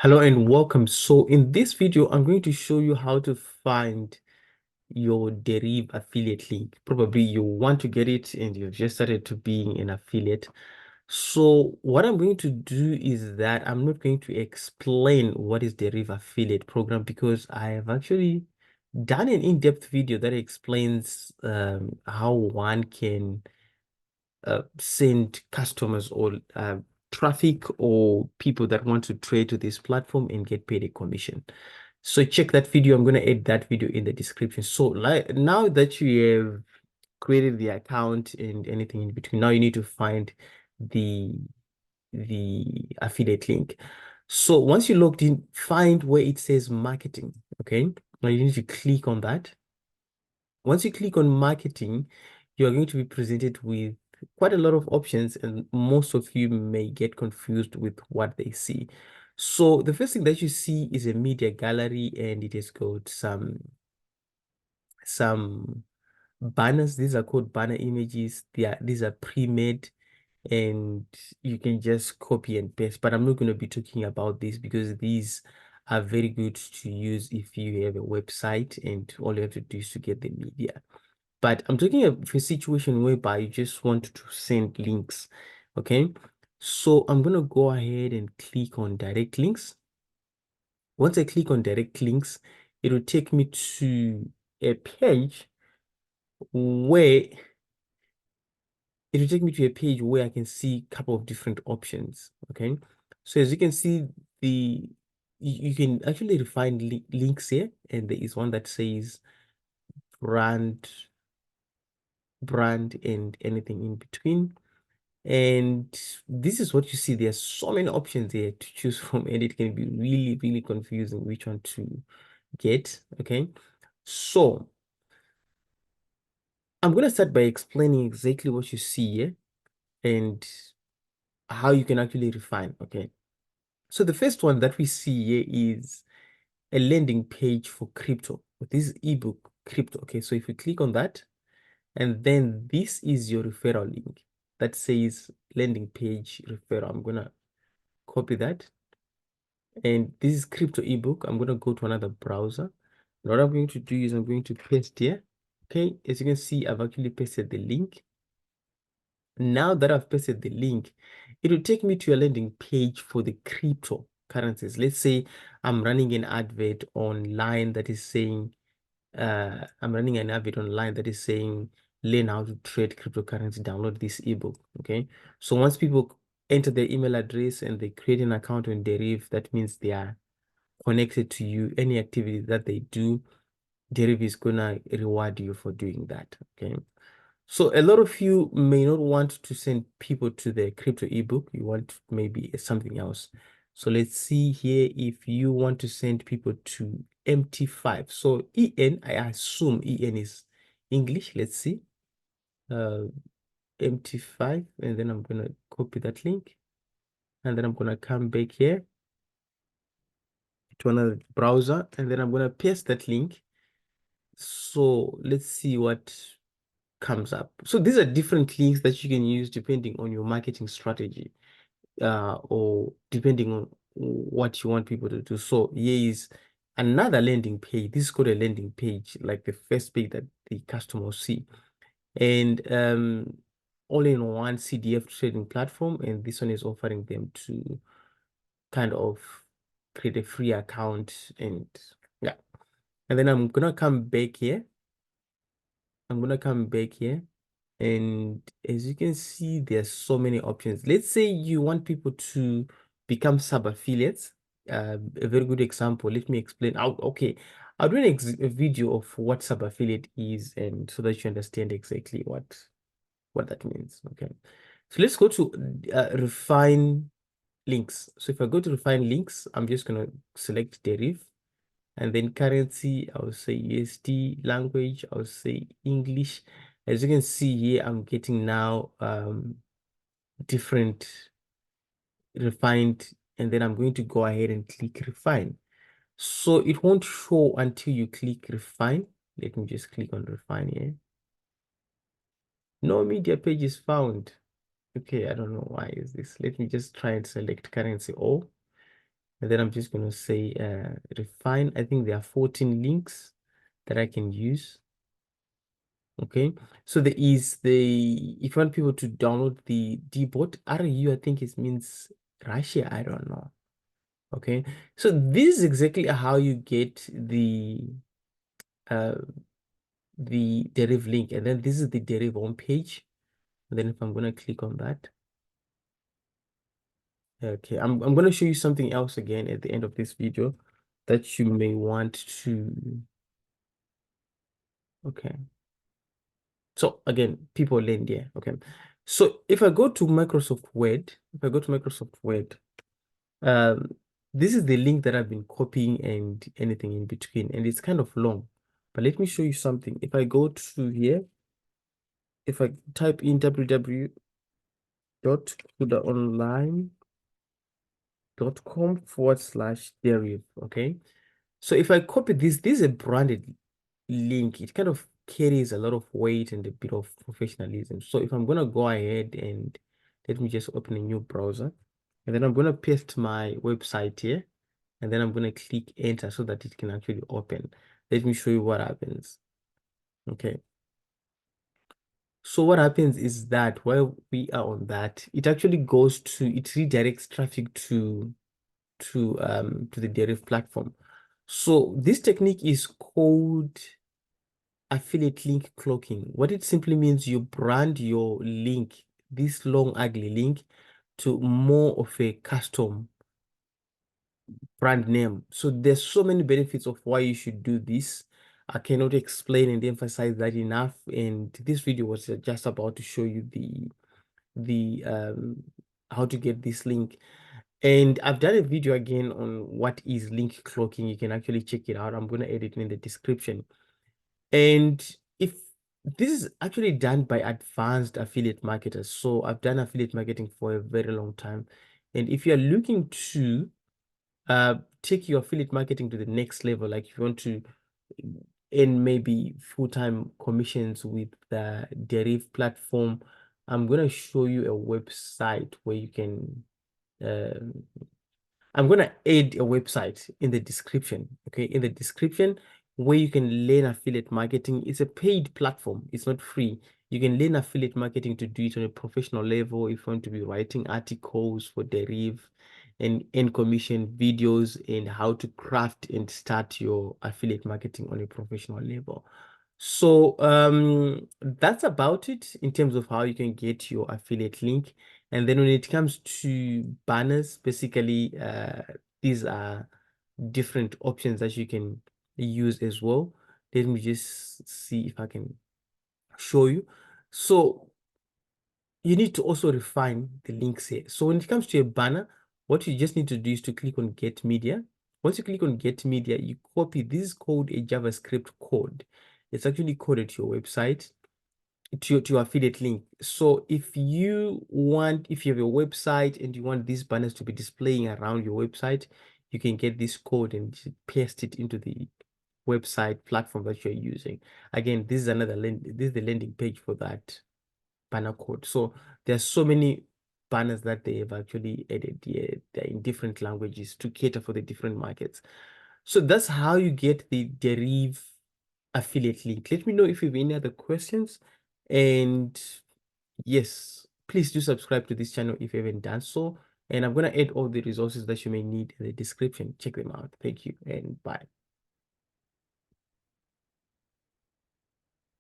Hello and welcome. So in this video, I'm going to show you how to find your Deriv affiliate link. Probably you want to get it and you've just started to being an affiliate. So what I'm going to do is that I'm not going to explain what is Deriv affiliate program because I have actually done an in-depth video that explains how one can send customers or traffic or people that want to trade to this platform and get paid a commission. So check that video. I'm going to add that video in the description. So like now that you have created the account and anything in between, now you need to find the the affiliate link. So once you logged in, find where it says marketing. Okay. Now you need to click on that. Once you click on marketing, you are going to be presented with quite a lot of options, and most of you may get confused with what they see. So the first thing that you see is a media gallery, and it has got some banners. These are called banner images. These are pre-made, and you can just copy and paste. But I'm not going to be talking about this because these are very good to use if you have a website and all you have to do is to get the media. But I'm talking of a situation whereby you just want to send links. Okay. So I'm going to go ahead and click on direct links. Once I click on direct links, it will take me to a page where I can see a couple of different options. Okay. So as you can see, you can actually find links here, and there is one that says brand, and anything in between. And this is what you see. There's so many options here to choose from, and it can be really, really confusing which one to get. Okay. So I'm going to start by explaining exactly what you see here and how you can actually refine. Okay. So the first one that we see here is a landing page for crypto. This ebook crypto. Okay. So if you click on that, and then this is your referral link that says landing page referral. I'm going to copy that. And this is crypto ebook. I'm going to go to another browser. And what I'm going to do is I'm going to paste here. Okay, as you can see, I've actually pasted the link. Now that I've pasted the link, it will take me to a landing page for the cryptocurrencies. Let's say I'm running an advert online that is saying, learn how to trade cryptocurrency, download this ebook. Okay, so once people enter their email address and they create an account on Deriv, that means they are connected to you. Any activity that they do, Deriv is gonna reward you for doing that. Okay. So a lot of you may not want to send people to the crypto ebook. You want maybe something else. So let's see here if you want to send people to MT5. So EN, I assume EN is English. Let's see. Uh, MT5, and then I'm gonna copy that link, and then I'm gonna come back here to another browser, and then I'm gonna paste that link. So let's see what comes up. So these are different links that you can use depending on your marketing strategy, or depending on what you want people to do. So here is another landing page. This is called a landing page, like the first page that the customer will see. And all in one CDF trading platform. And this one is offering them to kind of create a free account. And yeah. And then I'm gonna come back here. And as you can see, there's so many options. Let's say you want people to become sub-affiliates. A very good example. Let me explain. Okay, I'll do a video of what sub-affiliate is, and so that you understand exactly what that means. Okay, so let's go to refine links. So if I go to refine links, I'm just gonna select Deriv. And then currency, I'll say USD. Language, I'll say English. As you can see here, I'm getting now different refined, and then I'm going to go ahead and click refine. So it won't show until you click refine. Let me just click on refine here. No media page is found. Okay, I don't know why is this. Let me just try and select currency all. And then I'm just going to say refine. I think there are 14 links that I can use. Okay, so there is if you want people to download the dbot, RU, I think it means Russia, I don't know. Okay, so this is exactly how you get uh the Deriv link, and then this is the Deriv homepage. And then if I'm gonna click on that, okay, I'm gonna show you something else again at the end of this video that you may want to. Okay, so again, people learn there. Okay, so if I go to Microsoft Word, um, this is the link that I've been copying and anything in between, and it's kind of long. But let me show you something. If I go to here, if I type in www.kudaonline.com/Deriv, okay? So if I copy this is a branded link. It kind of carries a lot of weight and a bit of professionalism. So if I'm gonna go ahead and let me just open a new browser, and then I'm gonna paste my website here, and then I'm gonna click enter so that it can actually open. Let me show you what happens. Okay. So what happens is that while we are on that, it actually it redirects traffic to the Deriv platform. So this technique is called affiliate link cloaking. What it simply means, you brand your link, this long ugly link, to more of a custom brand name. So there's so many benefits of why you should do this. I cannot explain and emphasize that enough. And this video was just about to show you the how to get this link. And I've done a video again on what is link cloaking. You can actually check it out. I'm going to add it in the description. And if this is actually done by advanced affiliate marketers. So I've done affiliate marketing for a very long time. And if you're looking to take your affiliate marketing to the next level, like if you want to earn maybe full-time commissions with the Deriv platform, I'm going to show you a website where you can um, I'm going to add a website in the description, okay? In the description where you can learn affiliate marketing. It's a paid platform. It's not free. You can learn affiliate marketing to do it on a professional level if you want to be writing articles for Deriv and earn commission videos and how to craft and start your affiliate marketing on a professional level. So that's about it in terms of how you can get your affiliate link. And then when it comes to banners, basically these are different options that you can use as well. Let me just see if I can show you. So you need to also refine the links here. So when it comes to a banner, what you just need to do is to click on Get Media. Once you click on Get Media, you copy this code, a JavaScript code. It's actually coded to your website, to your affiliate link. So if you have a website and you want these banners to be displaying around your website, you can get this code and paste it into the website platform that you're using. Again, this is the landing page for that banner code. So there's so many banners that they have actually added here. They're in different languages to cater for the different markets. So that's how you get the Deriv affiliate link. Let me know if you have any other questions. And yes, please do subscribe to this channel if you haven't done so. And I'm going to add all the resources that you may need in the description. Check them out. Thank you and bye.